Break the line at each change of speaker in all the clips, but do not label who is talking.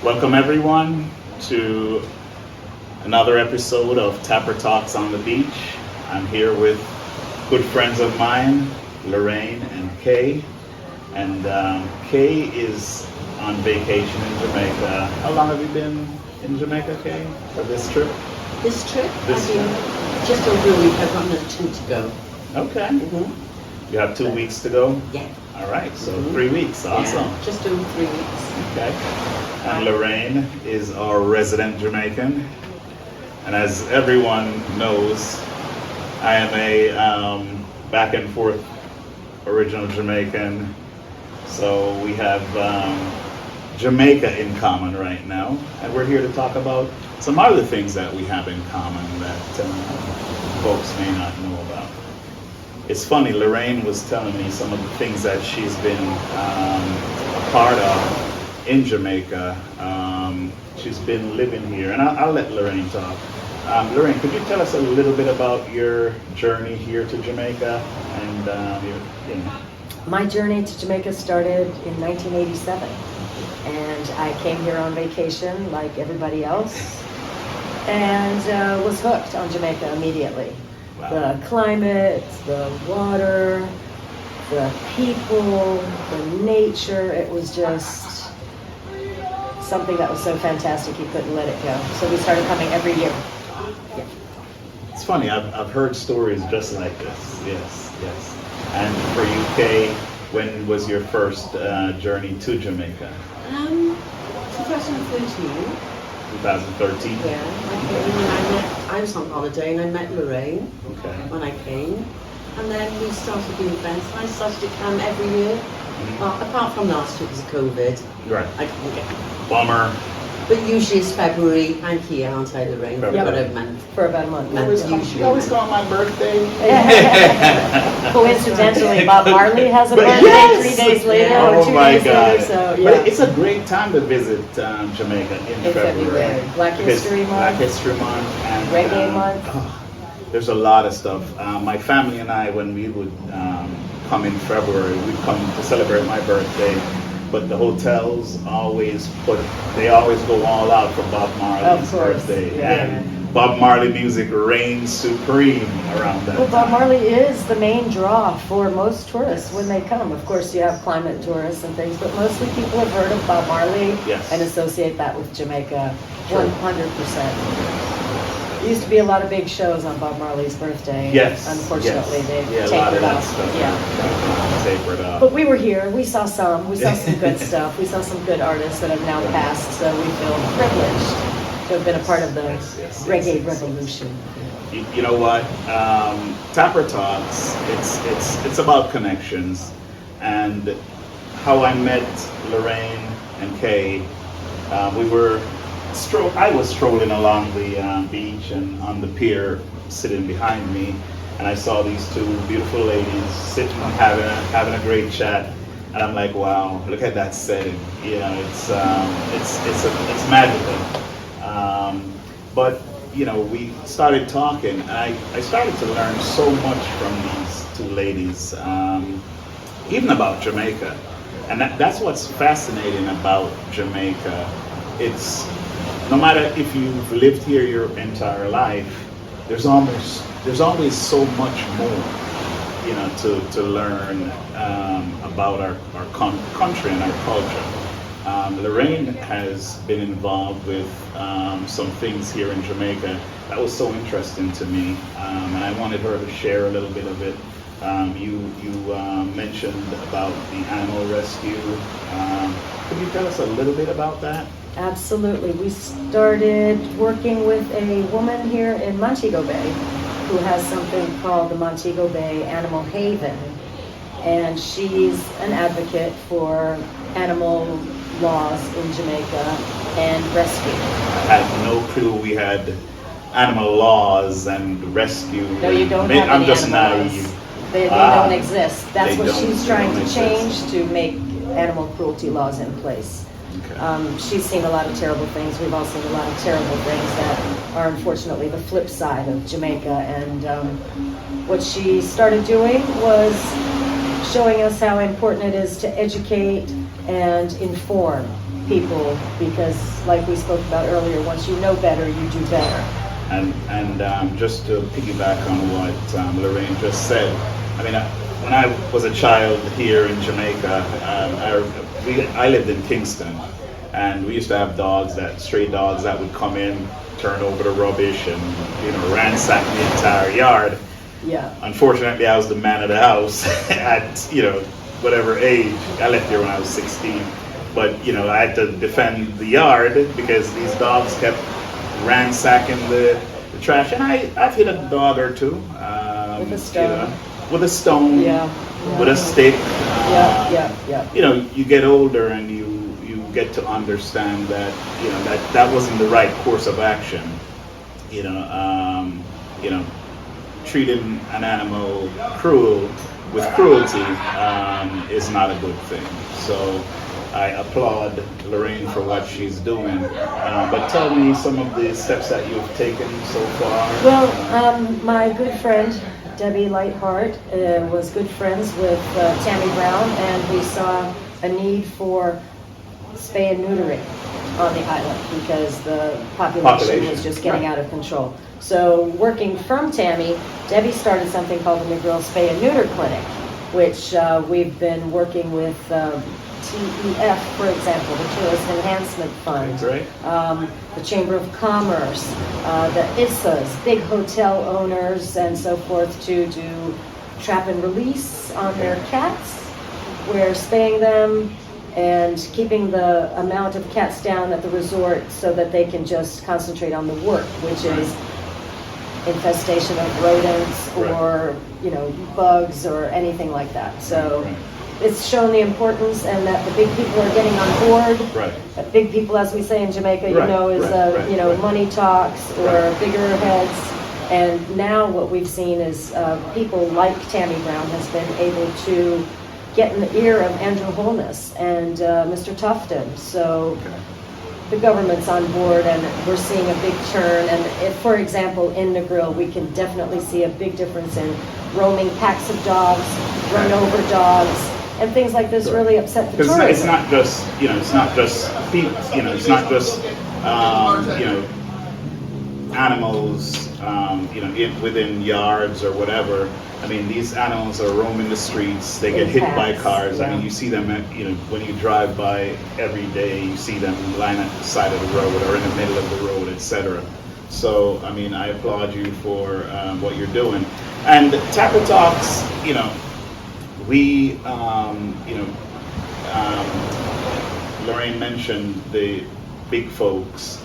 Welcome everyone to another episode of Tappertalks on the beach. I'm here with good friends of mine, Lorraine and Kay. And Kay is on vacation in Jamaica. How long have you been in Jamaica, Kay, for this trip?
This trip?
This trip.
Just over a week. I've got another 2 to go.
Okay.
Mm-hmm.
You have 2 weeks to go?
Yeah.
All right, so 3 weeks. Awesome.
Yeah, just over 3 weeks.
Okay. And Lorraine is our resident Jamaican. And as everyone knows, I am a back and forth original Jamaican. So we have Jamaica in common right now. And we're here to talk about some other things that we have in common that folks may not know about. It's funny, Lorraine was telling me some of the things that she's been a part of in Jamaica. She's been living here, and I'll let Lorraine talk. Lorraine, could you tell us a little bit about your journey here to Jamaica? And
My journey to Jamaica started in 1987, and I came here on vacation like everybody else, and was hooked on Jamaica immediately.
Wow.
The climate, the water, the people, the nature, it was just something that was so fantastic you couldn't let it go. So we started coming every year. Yeah.
It's funny, I've heard stories just like this. Yes. And for you, Kay, when was your first journey to Jamaica?
2013.
2013?
Yeah. I was on holiday and I met Lorraine when I came. And then we started doing events. I started to come every year. Apart from last year because of COVID.
Right.
I couldn't get.
Bummer.
But usually it's February. I'm here, aren't I, Lorraine? For about a month.
For about a month.
You always go on my birthday.
Coincidentally, Bob Marley has a birthday
yes!
3 days later
Oh
or 2
my
days
God.
later. So yeah.
But it's a great time to visit Jamaica in February.
Black History Month.
Black History Month and
Reggae Month.
There's a lot of stuff. My family and I, when we would come in February, we'd come to celebrate my birthday. But the hotels always go all out for Bob Marley's birthday.
Yeah.
And Bob Marley music reigns supreme around that
Well, Bob
time.
Marley is the main draw for most tourists when they come. Of course, you have climate tourists and things, but mostly people have heard of Bob Marley and associate that with Jamaica 100%. There used to be a lot of big shows on Bob Marley's birthday.
Yes.
Unfortunately, they
that
tapered off.
stuff.
Yeah.
Tapered off.
But we were here. We saw some. We saw some good stuff. We saw some good artists that have now passed. So we feel privileged to have been a part of the reggae revolution.
You know what? Tappertalks. It's about connections, and how I met Lorraine and Kay. I was strolling along the beach and on the pier, sitting behind me, and I saw these two beautiful ladies sitting, having a great chat, and I'm like, wow, look at that setting. You know, it's magical. But we started talking, and I started to learn so much from these two ladies, even about Jamaica, and that's what's fascinating about Jamaica. It's no matter if you've lived here your entire life, there's always so much more, to learn about our country and our culture. Lorraine has been involved with some things here in Jamaica that was so interesting to me, and I wanted her to share a little bit of it. You mentioned about the animal rescue. Could you tell us a little bit about that?
Absolutely. We started working with a woman here in Montego Bay who has something called the Montego Bay Animal Haven. And she's an advocate for animal laws in Jamaica and rescue.
I had no clue we had animal laws and rescue.
No, you don't have
I'm
any
just
animal
naive.
laws. They don't exist. That's what she's trying to
exist.
change, to make animal cruelty laws in place.
Okay.
She's seen a lot of terrible things. We've all seen a lot of terrible things that are unfortunately the flip side of Jamaica. And what she started doing was showing us how important it is to educate and inform people, because like we spoke about earlier, once you know better, you do better.
And just to piggyback on what Lorraine just said, I mean, when I was a child here in Jamaica, I lived in Kingston, and we used to have stray dogs that would come in, turn over the rubbish, and ransack the entire yard.
Yeah.
Unfortunately, I was the man of the house at whatever age. I left here when I was 16, but I had to defend the yard because these dogs kept ransacking the trash, and I've hit a dog or two
With a stone.
with a stone,
Yeah.
with a stick.
Yeah.
You get older and you get to understand that that wasn't the right course of action. Treating an animal with cruelty is not a good thing. So I applaud Lorraine for what she's doing. But tell me some of the steps that you've taken so far.
Well, my good friend Debbie Lightheart was good friends with Tammy Brown, and we saw a need for spay and neutering on the island because the population was just getting out of control. So working from Tammy, Debbie started something called the Negril Spay and Neuter Clinic, which we've been working with TEF, for example, the Tourist Enhancement Fund,
That's right.
the Chamber of Commerce, the ISAs, big hotel owners and so forth, to do trap and release on their cats. We're spaying them and keeping the amount of cats down at the resort so that they can just concentrate on the work, which is infestation of rodents or bugs or anything like that. So it's shown the importance, and that the big people are getting on board.
Right.
Big people, as we say in Jamaica, money talks, or bigger heads. And now what we've seen is people like Tammy Brown has been able to get in the ear of Andrew Holness and Mr. Tufton. So the government's on board, and we're seeing a big turn. And if, for example, in Negril, we can definitely see a big difference in roaming packs of dogs, run over dogs, and things like this really upset the tourism.
It's not just people, it's not just animals, within yards or whatever. I mean, these animals are roaming the streets. They get hit by cars. I mean, you see them, when you drive by every day, you see them lying at the side of the road or in the middle of the road, etc. So, I mean, I applaud you for what you're doing. And Tappertalks, we, Lorraine mentioned the big folks.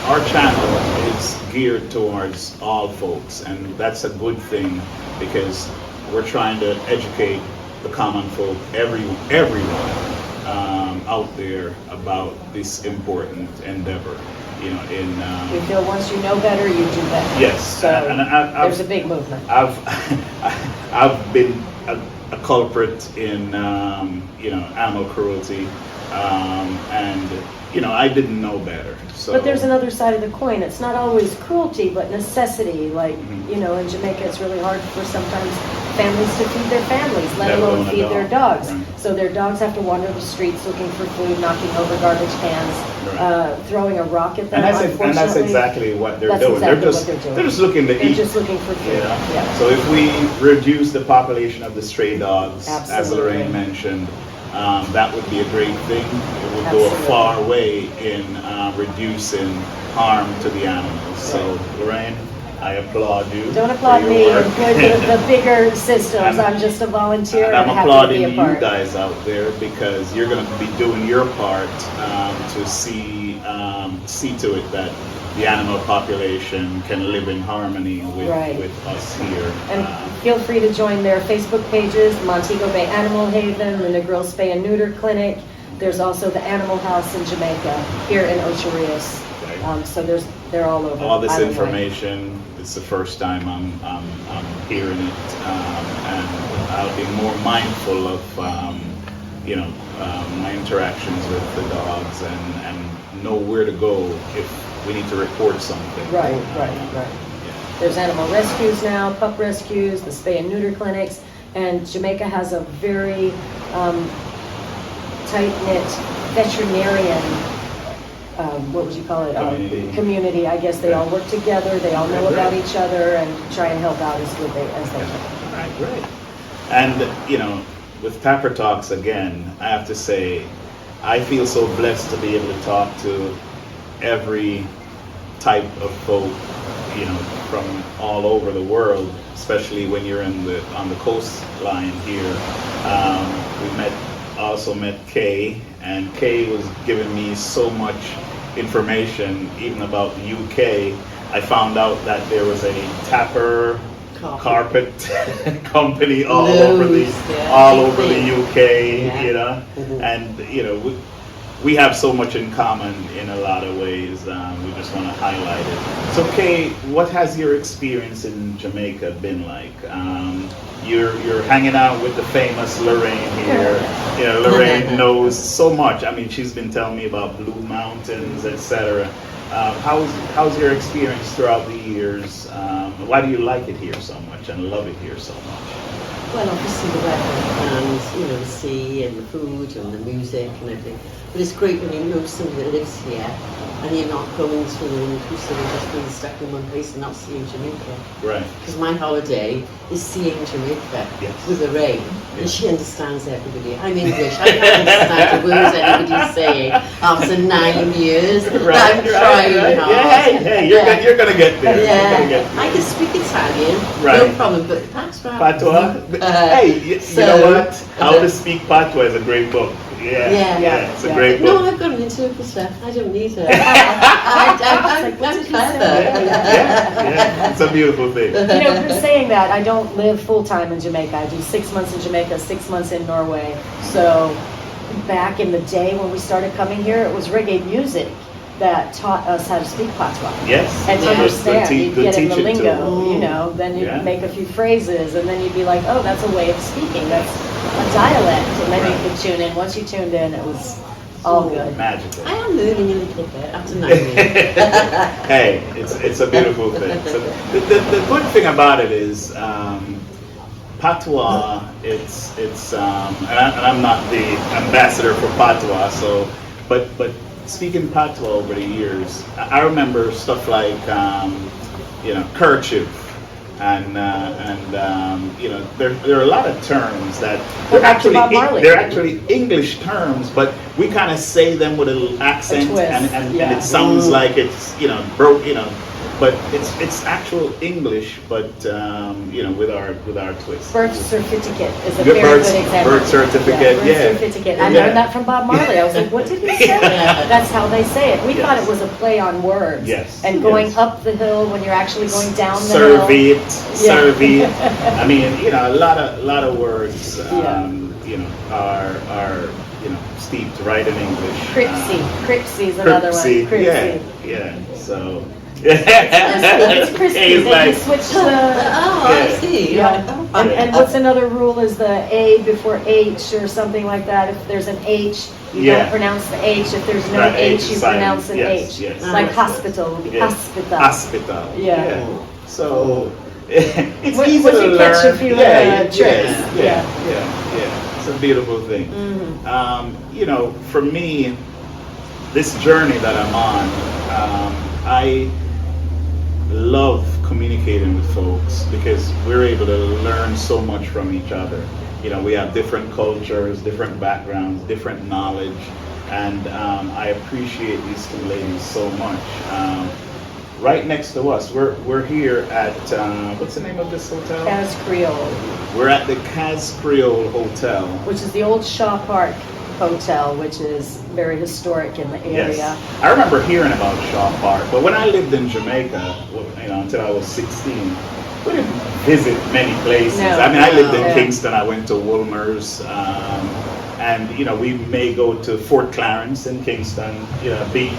Our channel is geared towards all folks, and that's a good thing because we're trying to educate the common folk, everyone out there about this important endeavor.
We feel once you know better, you do better.
Yes,
So there's a big movement.
I've been a culprit in animal cruelty, and I didn't know better. So.
But there's another side of the coin. It's not always cruelty, but necessity. Like, in Jamaica, it's really hard for sometimes families to feed their families, let alone feed their dogs.
Right.
So their dogs have to wander the streets looking for food, knocking over garbage cans, throwing a rock at them.
And that's exactly what they're doing.
They're
just looking to eat.
They're just looking for food. Yeah.
So if we reduce the population of the stray dogs, as Lorraine mentioned, that would be a great thing. It would go a far way in reducing harm to the animals. So, Lorraine, I applaud you.
Don't applaud me. Employ the bigger systems. I'm just a volunteer.
And I'm
happy
applauding
to be a part.
you guys out there because you're going to be doing your part to see to it that the animal population can live in harmony with us here.
And feel free to join their Facebook pages, Montego Bay Animal Haven, the Negril Spay and Neuter Clinic. There's also the Animal House in Jamaica, here in Ocho Rios. So they're all over.
All this information, it's the first time I'm hearing it, and I'll be more mindful of my interactions with the dogs and know where to go if we need to report something.
Right. There's animal rescues now, pup rescues, the spay and neuter clinics. And Jamaica has a very tight-knit veterinarian, what would you call it? Community, I guess. They all work together, they all know about each other and try and help out as good as they can.
Right, great. And, you know, with Tappertalks, again, I have to say, I feel so blessed to be able to talk to every type of folk, you know, from all over the world, especially when you're on the coastline here. We also met Kay, and Kay was giving me so much information, even about the UK. I found out that there was a Tapper carpet company all over the UK, you know, and you know we have so much in common in a lot of ways. We just want to highlight it. So, Kay, what has your experience in Jamaica been like? You're hanging out with the famous Lorraine here. You know, Lorraine knows so much. I mean, she's been telling me about Blue Mountains, etc. How's your experience throughout the years? Why do you like it here so much and love it here so much?
Well, obviously the weather and, you know, the sea and the food and the music and everything. But it's great when you know somebody that lives here and you're not going to inclusive and just being stuck in one place and not seeing Jamaica.
Right.
Because my holiday is seeing Jamaica with the rain. And she understands everybody. I'm English. I can't understand the words anybody's saying after 9 years. I'm trying hard.
Hey, you're gonna get there.
Yeah. I can speak Italian, no problem, but
Patois? Hey, you know what? How to Speak Patois is a great book. Yeah, it's a great book.
No, I've got an interpreter stuff. I don't need it. I'm clever.
Yeah, it's a beautiful thing.
You know, for saying that, I don't live full-time in Jamaica. I do 6 months in Jamaica, 6 months in Norway. So back in the day when we started coming here, it was reggae music that taught us how to speak patois.
Yes.
And to understand, you'd get in the lingo,
too.
you know, then you'd make a few phrases, and then you'd be like, oh, that's a way of speaking, that's a dialect, and then you could tune in. Once you tuned in, it was all good.
Magical.
I am learning a little bit after 9 years.
Hey, it's a beautiful thing. So the good thing about it is, patois, and I'm not the ambassador for patois, so, but speaking patois over the years, I remember stuff like, you know, kerchief, and you know, there are a lot of terms that they're actually English terms, but we kind of say them with a little accent, and it sounds like it's, you know, but it's actual English, but you know, with our twist.
Birth certificate is a very good example.
Birth certificate,
birth certificate. I learned that from Bob Marley. I was like, what did he say? That's how they say it. We thought it was a play on words.
Yes.
And going up the hill when you're actually going down the hill.
Serve it. I mean, you know, a lot of words, you know, are you know, steeped right in English.
Cripsy is another one. Cripsy.
Yeah. So.
It's crispy.
It's
then you switch the.
I see.
And what's another rule is the A before H or something like that. If there's an H, you don't pronounce the H. If there's no H, you pronounce an H.
Yes.
Like hospital would be hospital.
Hospital.
Yeah.
So it's easy
once
to
you
learn.
catch a few tricks.
Yeah. It's a beautiful thing.
Mm-hmm.
You know, for me, this journey that I'm on, I love communicating with folks because we're able to learn so much from each other. You know, we have different cultures, different backgrounds, different knowledge, and I appreciate these two ladies so much. Right next to us, we're here at what's the name of this hotel?
Cas Creole.
We're at the Cas Creole Hotel,
which is the old Shaw Park Hotel, which is very historic in the area.
Yes. I remember hearing about Shaw Park, but when I lived in Jamaica, you know, until I was 16, we didn't visit many places. I lived in Kingston. I went to Wolmer's, and you know, we may go to Fort Clarence in Kingston, you know, beach,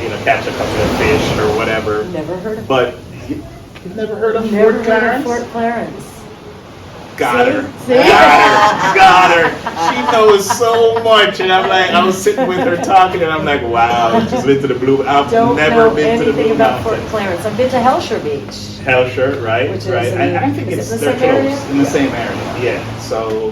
you know, catch a couple of fish or whatever.
Never heard of it.
But you've never heard of
Never
Fort Clarence?
Heard of Fort Clarence.
Got her. Got her. She knows so much, and I'm like, I was sitting with her talking, and I'm like, wow, she's been to the Blue. I've
Don't
never
know
been to the
anything
Blue
about Fort
Mountains.
Clarence. I've been to Hellshire Beach.
Hellshire, right?
Which is
right.
in-
And I think
is
it's
it in the
they're
same area?
close in the same area. Yeah. So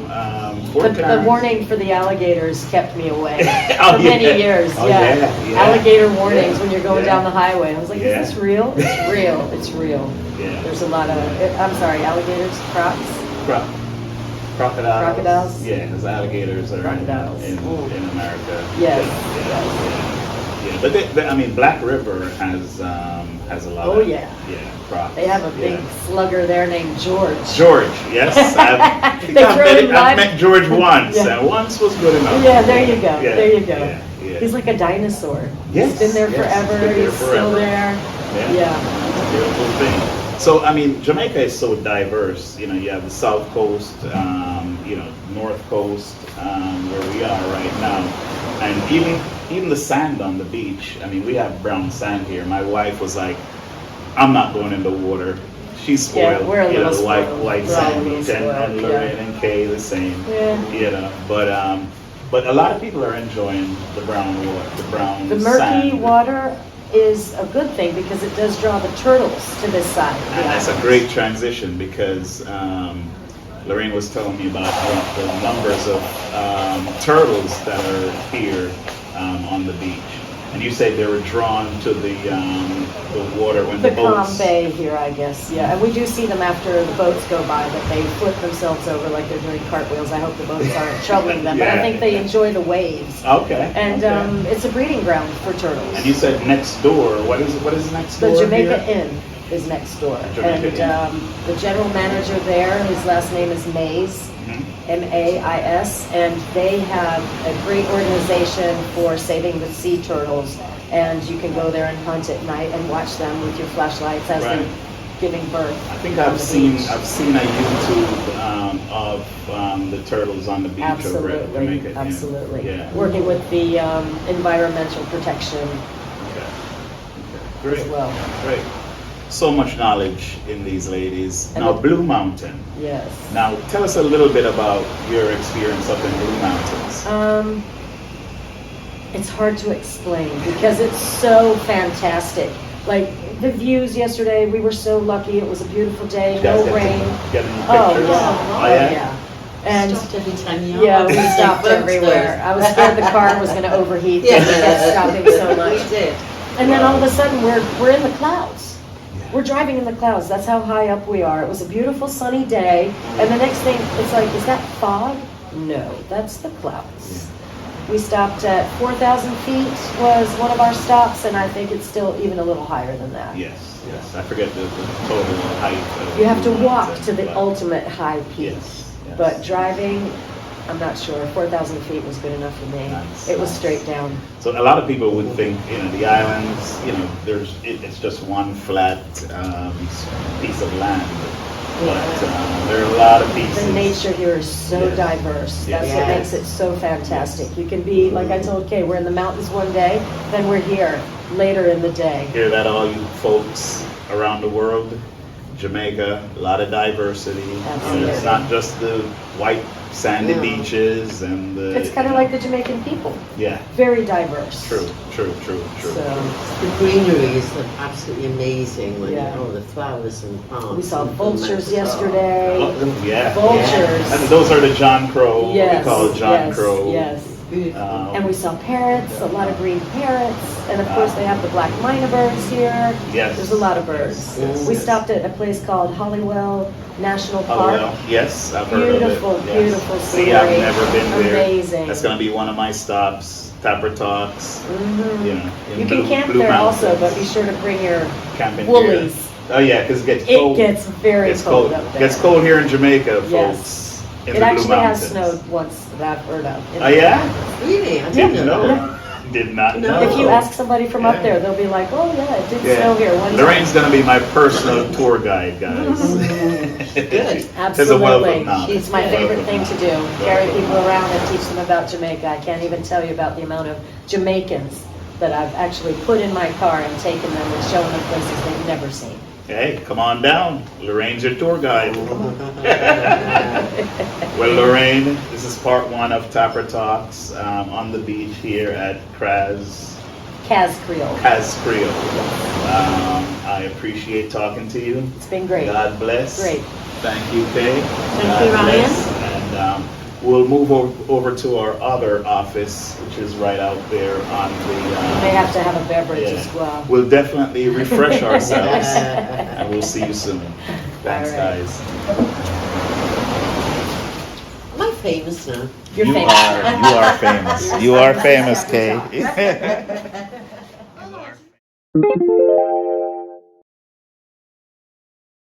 Fort
The
Clarence.
warning for the alligators kept me away
Oh,
for many
yeah.
years.
Oh,
yeah.
yeah.
Alligator warnings
Yeah.
when you're going
Yeah.
down the highway. I was like,
Yeah.
is this real? It's real. It's real.
Yeah.
There's a lot of, I'm sorry, alligators, crocs.
Crocodiles.
Crocodiles?
Yeah, because alligators are
Crocodiles.
in America.
Yes.
Yeah. But I mean, Black River has a lot
Oh,
of
yeah.
crocs.
They have a big
Yeah.
slugger there named George.
George, yes.
They throw him
I've
live-
met George once,
Yeah.
and once was good enough.
Yeah, there you go.
Yeah,
There you go.
yeah.
He's like a dinosaur.
Yes,
He's been there
yes,
forever.
been there
He's still
forever.
there. Yeah.
Beautiful thing. So, I mean, Jamaica is so diverse. You know, you have the South Coast, North Coast, where we are right now. And even the sand on the beach. I mean, we have brown sand here. My wife was like, I'm not going in the water. She's spoiled.
Yeah, we're a little
the
spoiled.
white
We're all a
sand
little
beach, and
spoiled,
Lorraine
yeah.
and Kay the same.
Yeah.
But a lot of people are enjoying the brown water, the brown
The murky
sand.
water is a good thing because it does draw the turtles to this side. of the
And that's a
island.
great transition because Lorraine was telling me about the numbers of turtles that are here on the beach. And you say they were drawn to the water when the
The
boats...
calm bay here, I guess, yeah. And we do see them after the boats go by, but they flip themselves over like they're doing cartwheels. I hope the boats aren't troubling them, but I
Yeah.
think they enjoy the waves.
Okay.
And
okay.
it's a breeding ground for turtles.
And you said next door. What is next door?
The Jamaica
here?
Inn is next door.
Jamaica
And
Inn.
the general manager there, his last name is Mays,
Mhm.
M-A-I-S, and they have a great organization for saving the sea turtles. And you can go there and hunt at night and watch them with your flashlights as
Right.
they're giving birth.
I think
on
I've
the
seen
beach.
a YouTube of the turtles on the beach over at
Absolutely,
Jamaica. Yeah.
absolutely.
Yeah.
Working with the environmental protection
Okay. Great.
as well.
Great. So much knowledge in these ladies.
And
Now,
the-
Blue Mountain.
Yes.
Now, tell us a little bit about your experience up in Blue Mountains.
It's hard to explain because it's so fantastic. Like the views yesterday, we were so lucky. It was a beautiful day,
You guys
no rain.
Get any
Oh
pictures?
yeah,
Oh, yeah?
And
Stopped every time you
yeah, we stopped everywhere. I was scared the car was going to overheat.
Yeah.
because we kept stopping so
We
much.
did.
And then all of a sudden, we're in the clouds. We're driving in the clouds. That's how high up we are. It was a beautiful sunny day, and the next thing, it's like, is that fog? No, that's the clouds. We stopped at 4,000 feet was one of our stops, and I think it's still even a little higher than that.
Yes. I forget the total height. Of
You have to
Blue
walk
Mountain,
to the
but-
ultimate high peak.
Yes.
But driving, I'm not sure. 4,000 feet was good enough for me.
Nice,
It was
nice.
straight down.
So a lot of people would think, the islands, it's just one flat piece of land. But there are a lot of pieces.
The nature here is so
Yes.
diverse. That's what
Yes.
makes it so fantastic. You can be, like I told Kay, we're in the mountains one day, then we're here later in the day.
Hear that, all you folks around the world? Jamaica, a lot of diversity.
Absolutely.
It's not just the white sandy
Yeah.
beaches and the...
It's kind of like the Jamaican people.
Yeah,
Very diverse.
true.
So,
The greenery is like absolutely amazing. When
Yeah.
the flowers and palms.
we saw
and
vultures
the
yesterday.
Oh, yeah.
Vultures.
And those are the John Crow,
Yes.
we call it John
yes,
Crow.
Yes.
Beautiful.
And we saw parrots, a lot of green parrots, and of course they have the black myna birds here.
Yes.
There's a lot of birds.
Yes,
We
yes.
stopped at a place called Hollywell National
Oh,
Park.
well, yes, I've heard of it.
Beautiful,
Yes.
beautiful
See, I've
scenery.
never been there.
Amazing.
That's going to be one of my stops, Tappertalks.
Mhm.
In
You can
Blue-
camp
Blue
there
Mountains.
also, but be sure to bring your
Camping
woolies.
gear. Oh yeah, because it gets
It
cold.
gets very
Gets
cold up there.
Gets cold here in Jamaica,
Yes.
folks. In
It
the
actually
Blue
has
Mountains.
snowed once that I've heard of.
Oh yeah?
Really? I
Didn't
didn't
know.
know.
Did not
No.
know.
If you ask somebody from up
Yeah.
there, they'll be like, "Oh yeah, it did
Yeah.
snow here one time."
Lorraine's gonna be my personal tour guide, guys.
Good.
There's a wealth of
Absolutely.
knowledge.
It's my favorite thing to do. Carry people around and teach them about Jamaica. I can't even tell you about the amount of Jamaicans that I've actually put in my car and taken them and shown them places they've never seen.
Hey, come on down. Lorraine's your tour guide. Well, Lorraine, this is part one of Tappertalks on the beach here at
Kaz Kreole.
Kreole. I appreciate talking to you.
It's been great.
God bless.
Great.
Thank you, Kay.
Thank you, Ryan.
Bless. And we'll move over to our other office, which is right out there on the...
They have to have a beverage
yeah.
as well.
We'll definitely refresh ourselves, and we'll see you soon. Thanks,
All right.
guys.
Am I famous now?
You're
You
famous.
are famous. You are famous, Kay.